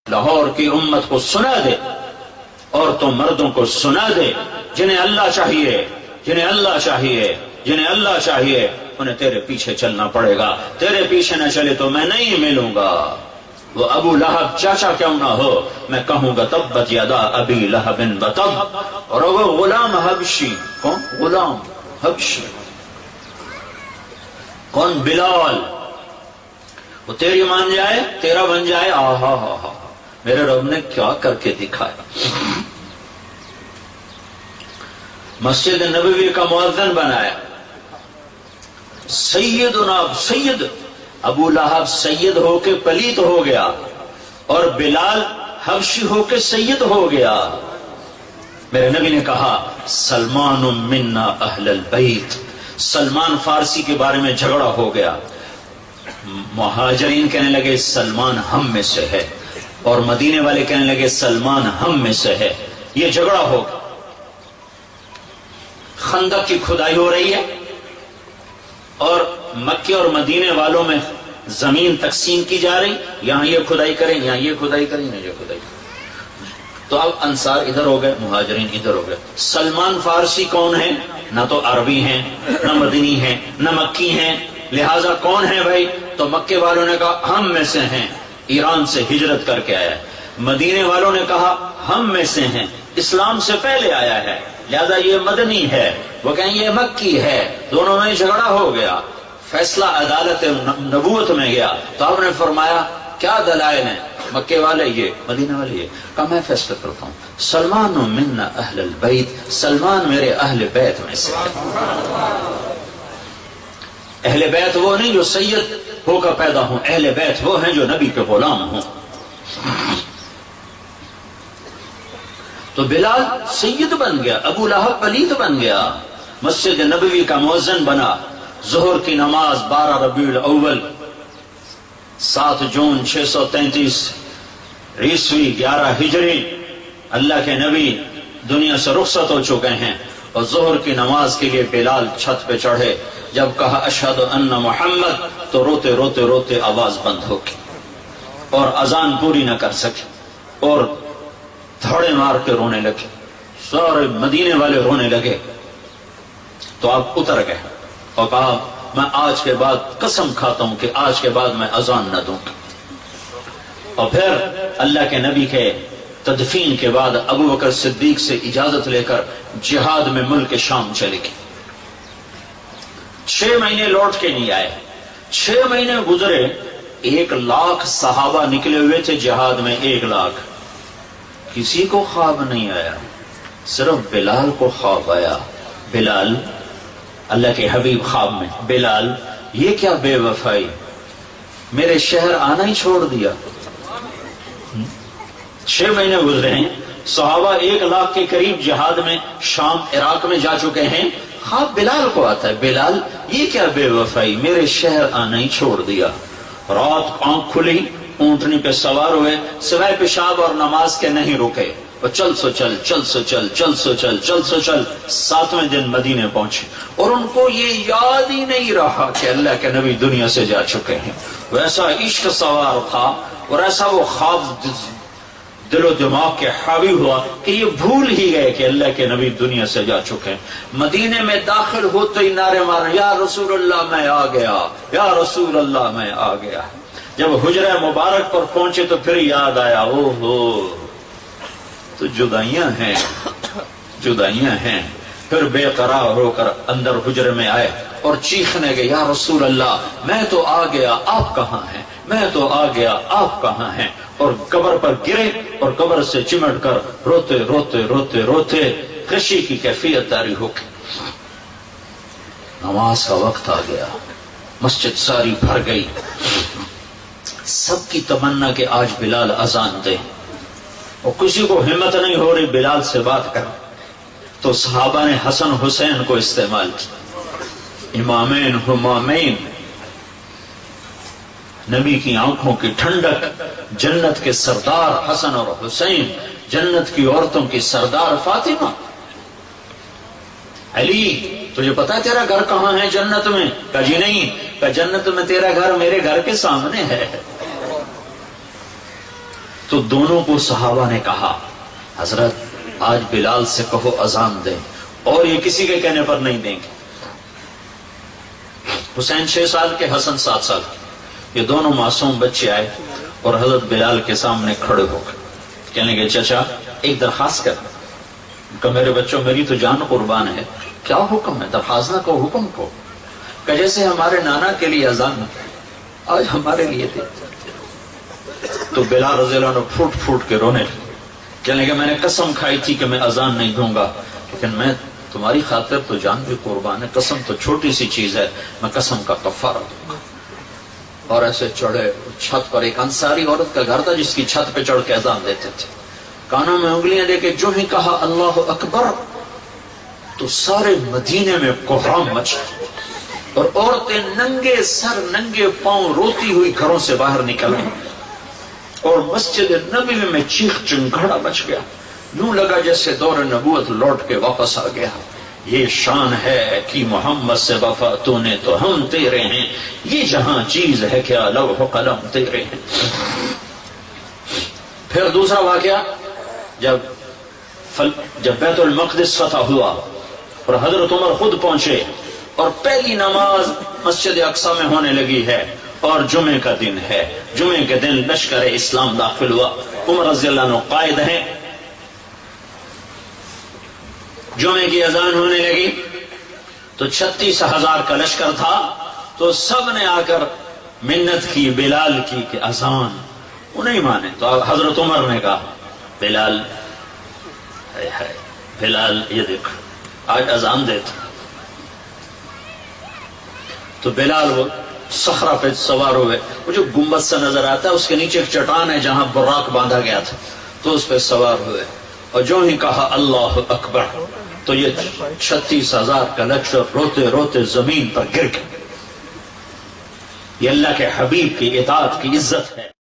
لاہور کی امت کو سنا دے، عورتوں مردوں کو سنا دے، جنہیں اللہ چاہیے، جنہیں اللہ چاہیے، جنہیں اللہ چاہیے، انہیں تیرے پیچھے چلنا پڑے گا۔ تیرے پیچھے نہ چلے تو میں نہیں ملوں گا۔ وہ ابو لہب چاچا کیوں نہ ہو، میں کہوں گا تبت یدا ابی لہب وتب۔ اور وہ غلام حبشی، کون غلام حبشی؟ کون؟ بلال۔ وہ تیری مان جائے، تیرا بن جائے، آہا ہا ہا، میرے رب نے کیا کر کے دکھایا۔ مسجد نبوی کا مؤذن بنایا۔ سیدنا سید ابو لہب سید ہو کے پلیت ہو گیا، اور بلال حبشی ہو کے سید ہو گیا۔ میرے نبی نے کہا سلمان منا اہل البیت۔ سلمان فارسی کے بارے میں جھگڑا ہو گیا، مہاجرین کہنے لگے سلمان ہم میں سے ہے، اور مدینے والے کہنے لگے سلمان ہم میں سے ہے۔ یہ جھگڑا ہو گیا۔ خندق کی کھدائی ہو رہی ہے، اور مکے اور مدینے والوں میں زمین تقسیم کی جا رہی، یہاں یہ کھدائی کریں، یہاں یہ کھدائی کریں، یہاں یہ کھدائی کریں۔ تو اب انصار ادھر ہو گئے، مہاجرین ادھر ہو گئے۔ سلمان فارسی کون ہے؟ نہ تو عربی ہیں، نہ مدنی ہیں، نہ مکی ہیں، لہذا کون ہے بھائی؟ تو مکے والوں نے کہا ہم میں سے ہیں، ایران سے ہجرت کر کے آیا ہے۔ مدینے والوں نے کہا ہم میں سے ہیں، اسلام سے پہلے آیا ہے، لہذا یہ مدنی ہے، وہ کہیں یہ مکی ہے۔ دونوں میں جھگڑا ہو گیا، فیصلہ عدالت نبوت میں گیا۔ تو آپ نے فرمایا کیا دلائل ہیں؟ مکے والے یہ، مدینہ والے یہ۔ کہا میں فیصلہ کرتا ہوں، سلمان منا اہل البیت، سلمان میرے اہل بیت میں سے ہے۔ اہل بیت وہ نہیں جو سید ہو کر پیدا ہوں، اہل بیت وہ ہیں جو نبی کے غلام ہوں۔ تو بلال سید بن گیا، ابو لہب پلیت بن گیا، مسجد نبوی کا مؤذن بنا۔ ظہر کی نماز 12 ربیع الاول 7 جون 633 عیسوی 11 ہجری، اللہ کے نبی دنیا سے رخصت ہو چکے ہیں، اور ظہر کی نماز کے لیے بلال چھت پہ چڑھے۔ جب کہا اشہد ان محمد، تو روتے روتے روتے آواز بند ہو گئی، اور اذان پوری نہ کر سکے، اور دھڑے مار کے رونے لگے، سارے مدینے والے رونے لگے۔ تو آپ اتر گئے اور کہا میں آج کے بعد قسم کھاتا ہوں کہ آج کے بعد میں اذان نہ دوں گا۔ اور پھر اللہ کے نبی کے تدفین کے بعد ابو بکر صدیق سے اجازت لے کر جہاد میں ملک شام چلے گئے۔ 6 مہینے لوٹ کے نہیں آئے، 6 مہینے گزرے، 1 لاکھ صحابہ نکلے ہوئے تھے جہاد میں، 1 لاکھ، کسی کو خواب نہیں آیا، صرف بلال کو خواب آیا۔ بلال، اللہ کے حبیب خواب میں، بلال یہ کیا بے وفائی، میرے شہر آنا ہی چھوڑ دیا۔ 6 مہینے گزرے ہیں، صحابہ 1 لاکھ کے قریب جہاد میں شام عراق میں جا چکے ہیں، خواب بلال کو آتا ہے، بلال یہ کیا بے وفائی، میرے شہر آنا ہی چھوڑ دیا۔ رات آنکھ کھلی، اونٹنی پہ سوار ہوئے، سوائے پیشاب اور نماز کے نہیں رکے، اور چل سو چل، چل سو چل، چل سو چل، چل سو چل، 7ویں دن مدینے پہنچے، اور ان کو یہ یاد ہی نہیں رہا کہ اللہ کے نبی دنیا سے جا چکے ہیں۔ ویسا عشق سوار تھا، اور ایسا وہ خواب دل و دماغ کے حاوی ہوا کہ یہ بھول ہی گئے کہ اللہ کے نبی دنیا سے جا چکے ہیں۔ مدینے میں داخل ہوتے ہی نعرے مارے یا رسول اللہ میں آ گیا، یا رسول اللہ میں آ گیا۔ جب حجرہ مبارک پر پہنچے تو پھر یاد آیا، او ہو تو جدائیاں ہیں، جدائیاں ہیں۔ پھر بے قرار ہو کر اندر حجرے میں آئے اور چیخنے گئے یا رسول اللہ میں تو آ گیا، آپ کہاں ہیں، میں تو آ گیا، آپ کہاں ہیں، اور قبر پر گرے اور قبر سے چمٹ کر روتے روتے روتے روتے خوشی کی کیفیت طاری ہو گئی۔ نماز کا وقت آ گیا، مسجد ساری بھر گئی، سب کی تمنا کہ آج بلال اذان دے، اور کسی کو ہمت نہیں ہو رہی بلال سے بات کر۔ تو صحابہ نے حسن حسین کو استعمال کیا، امامین ہمامین، نبی کی آنکھوں کی ٹھنڈک، جنت کے سردار حسن اور حسین، جنت کی عورتوں کی سردار فاطمہ۔ علی تجھے پتا تیرا گھر کہاں ہے جنت میں؟ کہا جی نہیں۔ کہا جنت میں تیرا گھر میرے گھر کے سامنے ہے۔ تو دونوں کو صحابہ نے کہا حضرت آج بلال سے کہو اذان دیں، اور یہ کسی کے کہنے پر نہیں دیں گے۔ حسین 6 سال کے، حسن 7 سال کے، یہ دونوں معصوم بچے آئے اور حضرت بلال کے سامنے کھڑے ہو گئے، کہنے لگے چچا ایک درخواست کر کہ میرے بچوں میری تو جان قربان ہے، کیا حکم ہے؟ درخواست نہ کو حکم کو، کہ جیسے ہمارے نانا کے لیے اذان آج ہمارے لیے تھے۔ تو بلال رضی اللہ عنہ پھوٹ پھوٹ کے رونے لگے، کہنے لگے میں نے قسم کھائی تھی کہ میں اذان نہیں دوں گا، لیکن میں تمہاری خاطر تو جان بھی قربان ہے، قسم تو چھوٹی سی چیز ہے، میں قسم کا کفارہ دوں گا۔ اور ایسے چڑھے چھت پر، ایک انصاری عورت کا گھر تھا جس کی چھت پہ چڑھ کے اذان دیتے تھے، کانوں میں انگلیاں دے کے جو ہی کہا اللہ اکبر تو سارے مدینے میں کوہرام مچ گیا، اور عورتیں ننگے سر ننگے پاؤں روتی ہوئی گھروں سے باہر نکل گئی، اور مسجد نبوی میں چیخ چنگھاڑا مچ گیا، یوں لگا جیسے دور نبوت لوٹ کے واپس آ گیا۔ یہ شان ہے کہ محمد سے وفا تو نے تو ہم تیرے ہیں، یہ جہاں چیز ہے کیا لوح قلم تیرے ہیں۔ پھر دوسرا واقعہ، جب بیت المقدس فتح ہوا اور حضرت عمر خود پہنچے اور پہلی نماز مسجد اقصی میں ہونے لگی ہے اور جمعے کا دن ہے، جمعے کے دن لشکر اسلام داخل ہوا، عمر رضی اللہ عنہ قائد ہیں، جمعے کی اذان ہونے لگی تو 36,000 کا لشکر تھا، تو سب نے آ کر منت کی بلال کی کہ اذان، وہ نہیں مانے، تو حضرت عمر نے کہا بلال بلال یہ دیکھ آج اذان دیتا۔ تو بلال وہ صخرہ پہ سوار ہوئے، وہ جو گنبد سا نظر آتا ہے اس کے نیچے ایک چٹان ہے جہاں براق باندھا گیا تھا، تو اس پہ سوار ہوئے، اور جو ہی کہا اللہ اکبر تو یہ 36,000 کا لشکر روتے روتے زمین پر گر گیا۔ یہ اللہ کے حبیب کی اطاعت کی عزت ہے۔